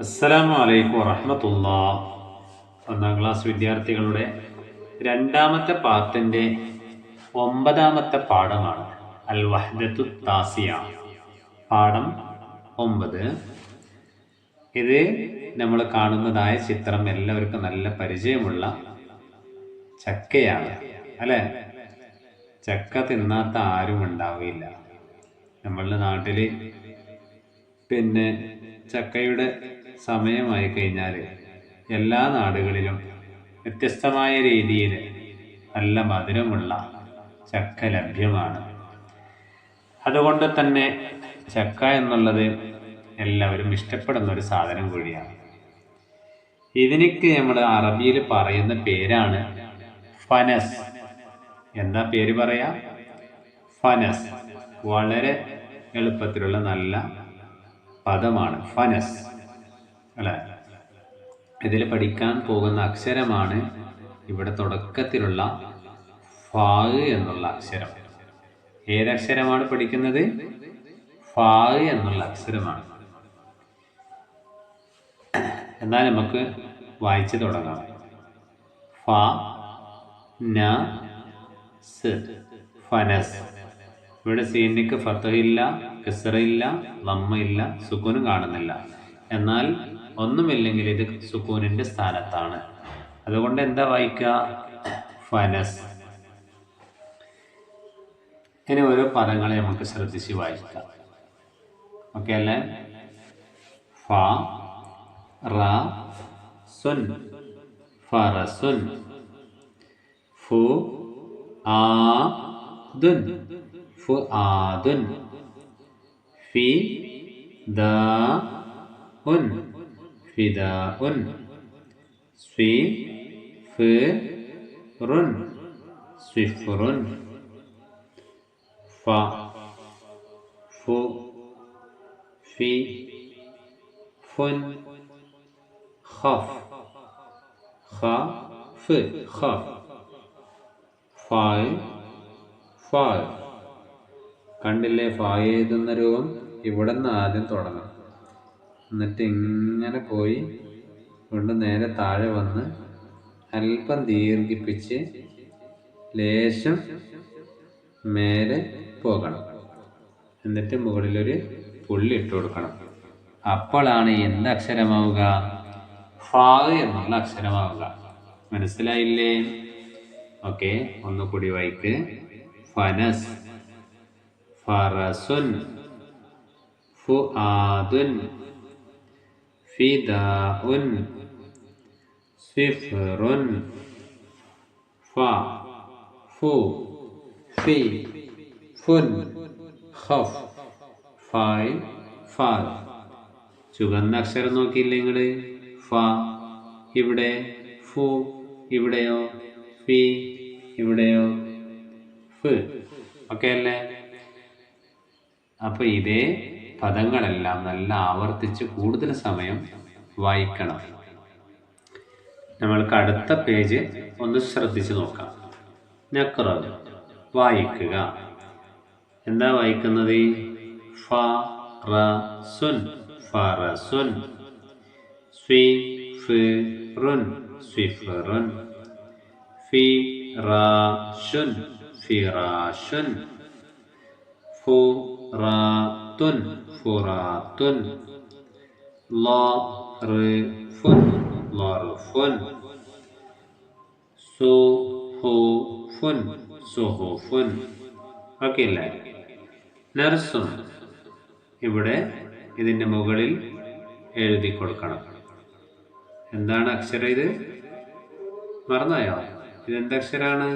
അസ്സലാമു അലൈക്കും വറഹ്മത്തുള്ളാഹ്. ഒന്നാം ക്ലാസ് വിദ്യാർത്ഥികളുടെ രണ്ടാമത്തെ പാർട്ടിൻ്റെ 9ാമത്തെ പാഠമാണ് അൽ വഹ്ദത്തു താസിയ. പാഠം 9. ഇത് നമ്മൾ കാണുന്നതായ ചിത്രം എല്ലാവർക്കും നല്ല പരിചയമുള്ള ചക്കയാണ് അല്ലേ? ചക്ക തിന്നാത്ത ആരും ഉണ്ടാവില്ല. നമ്മളുടെ നാട്ടിൽ ചക്കയുടെ സമയമായി കഴിഞ്ഞാൽ എല്ലാ നാടുകളിലും വ്യത്യസ്തമായ രീതിയിൽ നല്ല മധുരമുള്ള ചക്ക ലഭ്യമാണ്. അതുകൊണ്ട് തന്നെ ചക്ക എന്നുള്ളത് എല്ലാവരും ഇഷ്ടപ്പെടുന്ന ഒരു സാധനം കൂടിയാണ്. ഇതിനൊക്കെ നമ്മൾ അറബിയിൽ പറയുന്ന പേരാണ് ഫനസ്. എന്താ പേര് പറയാ? ഫനസ്. വളരെ എളുപ്പത്തിലുള്ള നല്ല പദമാണ് ഫനസ് അല്ലെ? ഇതിൽ പഠിക്കാൻ പോകുന്ന അക്ഷരമാണ് ഇവിടെ തുടക്കത്തിലുള്ള ഫാ എന്നുള്ള അക്ഷരം. ഏതക്ഷരമാണ് പഠിക്കുന്നത്? ഫാ എന്നുള്ള അക്ഷരമാണ്. എന്നാൽ നമുക്ക് വായിച്ചു തുടങ്ങാം. ഫ ന സ് ഫനസ്. ഇവിടെ സീനിക്ക് ഫത്തഹില്ല, കസ്റയില്ല, ലമ്മയില്ല, സുക്കൂനും കാണുന്നില്ല. എന്നാൽ ഒന്നുമില്ലെങ്കിൽ ഇത് സുക്കൂനിന്റെ സ്ഥാനത്താണ്. അതുകൊണ്ട് എന്താ വായിക്കുക? ഫനസ്. ഇനി ഓരോ പദങ്ങളെ നമുക്ക് ശ്രദ്ധിച്ച് വായിക്കാം. ഓക്കെ അല്ലേ? ഫ റ സുൻ ഫറസുൻ. ഫു ആ ദുൻ ഫുആദുൻ. ഫി ദാ ഉൻ ഫിദാഉൻ. സ്വി ഫ് റുൻ സ്വിഫ്റുൻ. ഫ ഫു ഫി ഫുൻ ഖഫ് ഖഫ് ഖഫ്. ഫായ് ഫായ്. കണ്ടില്ലേ? ഫായ് എഴുതുന്ന രൂപം ഇവിടെ നിന്ന് ആദ്യം തുടങ്ങും, എന്നിട്ട് ഇങ്ങനെ പോയി കൊണ്ട് നേരെ താഴെ വന്ന് അല്പം ദീർഘിപ്പിച്ച് ലേശം മേലെ പോകണം. എന്നിട്ട് മുകളിലൊരു പുള്ളി ഇട്ട് കൊടുക്കണം. അപ്പോഴാണ് എന്ത് അക്ഷരമാവുക? ഫാ എന്നുള്ള അക്ഷരമാവുക. മനസ്സിലായില്ലേ? ഓക്കെ, ഒന്നുകൂടി വായിക്ക്. ഫനസ് ഫറസുൻ ഫുആദുൻ ഫിദാഉൻ സ്വിഫ്റുൻ. ഫ ഫു ഫി ഫുൻ ഖഫ് ഫായ് ഫായ്. ചുവന്ന അക്ഷരം നോക്കിയില്ലേ നിങ്ങള്? ഫ ഇവിടെ, ഫു ഇവിടെയോ, ഫി ഇവിടെയോ, ഫ്. ഓക്കെ അല്ലേ? അപ്പൊ ഇതേ പദങ്ങളെല്ലാം നല്ല ആവർത്തിച്ച് കൂടുതൽ സമയം വായിക്കണം. നമ്മൾക്ക് അടുത്ത പേജ് ഒന്ന് ശ്രദ്ധിച്ചു നോക്കാം. നഖ്റ വായിക്കുക. എന്താ വായിക്കുന്നത്? ഫ റ സുൻ ഫറസുൻ. സ്വി ഫ് റുൻ സ്വിഫ്റുൻ. ഫി റാഷുൻ ഫിറാഷുൻ. ഫുറാത്തുൻ ഫുറാത്തുൻ. ലറുഫുൻ ലറുഫുൻ. സുഹുഫുൻ സുഹുഫുൻ. ഓക്കെ അല്ലേ? നർസുൻ ഇവിടെ ഇതിൻ്റെ മുകളിൽ എഴുതി കൊടുക്കണം. എന്താണ് അക്ഷരം? ഇത് മറന്നായോ? ഇതെന്തക്ഷരാണ്?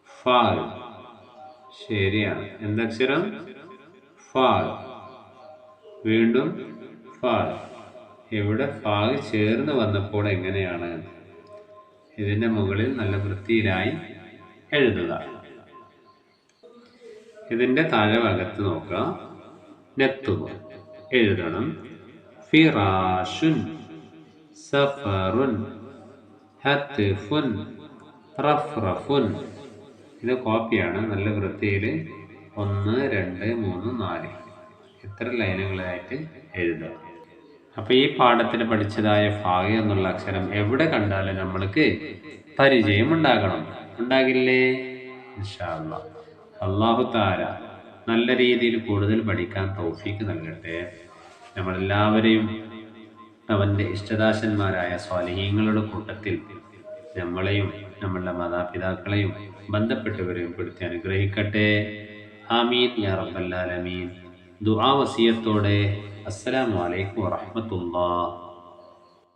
ഫാ. ശരിയാണ്. എന്തക്ഷരം? ഫാ. വീണ്ടും ഫാ. ഇവിടെ ഫാ ചേർന്ന് വന്നപ്പോൾ എങ്ങനെയാണ്? ഇതിൻ്റെ മുകളിൽ നല്ല വൃത്തിയിലായി എഴുതുക. ഇതിൻ്റെ താഴെ ഭാഗത്ത് നോക്കുക. നെത്തുക എഴുതണം. ഫിറാഷുൻ സഫറുൻ ഹത്ഫുൻ റഫ്റഫുൻ. ഇത് കോപ്പിയാണ്. നല്ല വൃത്തിയിൽ 1 2 3 4 ഇത്ര ലൈനുകളായിട്ട് എഴുതുക. അപ്പോൾ ഈ പാഠത്തിൽ പഠിച്ചതായ ഫാ എന്നുള്ള അക്ഷരം എവിടെ കണ്ടാലും നമ്മൾക്ക് പരിചയം ഉണ്ടാകണം. ഉണ്ടാകില്ലേ? ഇൻഷാ അല്ലാഹ്. അല്ലാഹു തആല നല്ല രീതിയിൽ കൂടുതൽ പഠിക്കാൻ തൗഫീക്ക് നൽകട്ടെ. നമ്മളെല്ലാവരെയും അവൻ്റെ ഇഷ്ടദാസന്മാരായ സ്വാലിഹീങ്ങളുടെ കൂട്ടത്തിൽ നമ്മളെയും നമ്മളുടെ മാതാപിതാക്കളെയും ബന്ധപ്പെട്ടവരെയും പെടുത്തി അനുഗ്രഹിക്കട്ടെ. ആമീൻ യാ റബ്ബൽ ആലമീൻ. ദുആ വസിയത്തോടെ അസ്സലാമു അലൈക്കും വറഹ്മത്തുള്ളാഹി.